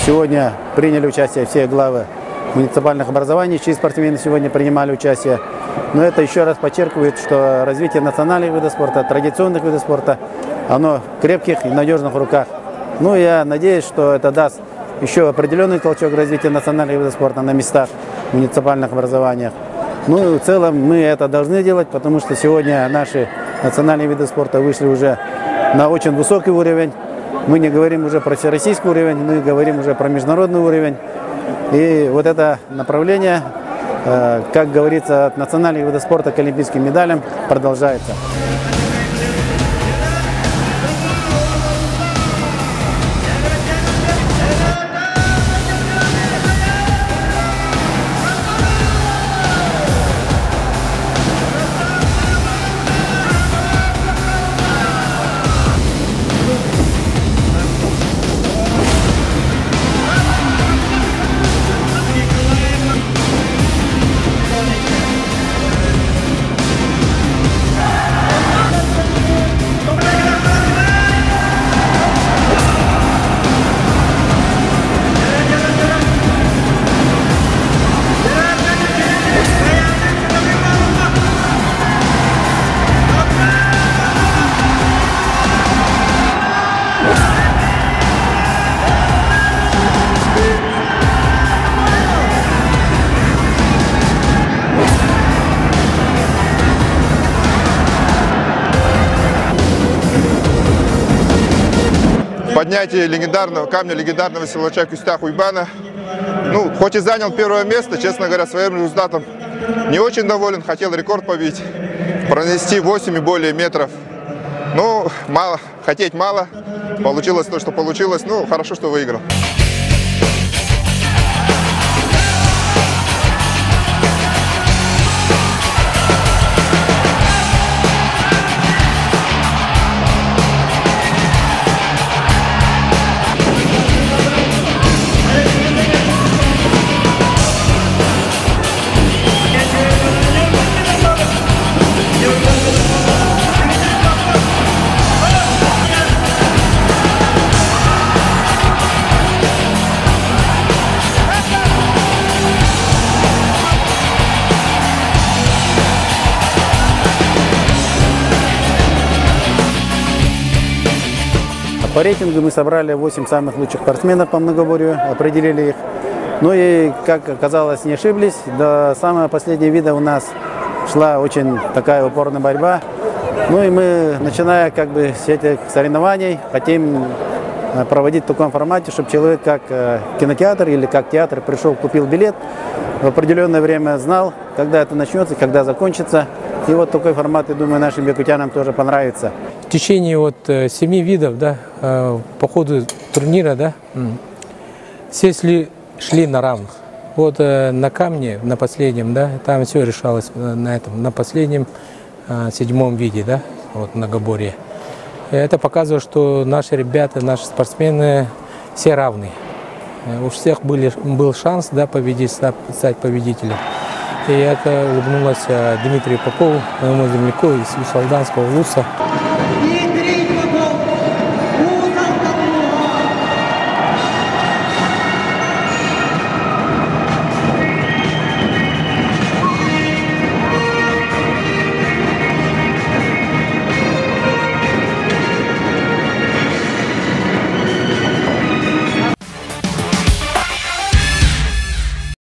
Сегодня приняли участие все главы муниципальных образований, чьи спортсмены сегодня принимали участие. Но это еще раз подчеркивает, что развитие национальных видов спорта, традиционных видов спорта, оно в крепких и надежных руках. Ну, я надеюсь, что это даст еще определенный толчок развития национальных видов спорта на местах в муниципальных образованиях. Ну, в целом мы это должны делать, потому что сегодня наши национальные виды спорта вышли уже на очень высокий уровень. Мы не говорим уже про всероссийский уровень, мы говорим уже про международный уровень. И вот это направление, как говорится, от национальных видов спорта к олимпийским медалям продолжается. Поднятие легендарного камня, легендарного силача Кюстя Хуйбана. Ну, хоть и занял первое место, честно говоря, своим результатом не очень доволен. Хотел рекорд побить, пронести 8 и более метров. Ну, мало, хотеть мало. Получилось то, что получилось. Ну, хорошо, что выиграл. По рейтингу мы собрали 8 самых лучших спортсменов по многоборью, определили их. Ну и, как оказалось, не ошиблись. До самого последнего вида у нас шла очень такая упорная борьба. Ну и мы, начиная с этих соревнований, хотим проводить в таком формате, чтобы человек как кинотеатр или как театр пришел, купил билет, в определенное время знал, когда это начнется, когда закончится. И вот такой формат, я думаю, нашим якутянам тоже понравится. В течение 7 видов, да, по ходу турнира, да, все шли на равных. Вот на камне, на последнем, да, там все решалось на последнем 7-м виде, да, вот многоборье. Это показывает, что наши ребята, наши спортсмены все равны. У всех был шанс, да, победить, стать победителем. И это улыбнулось Дмитрию Попову, моему земляку из Салданского Улуса.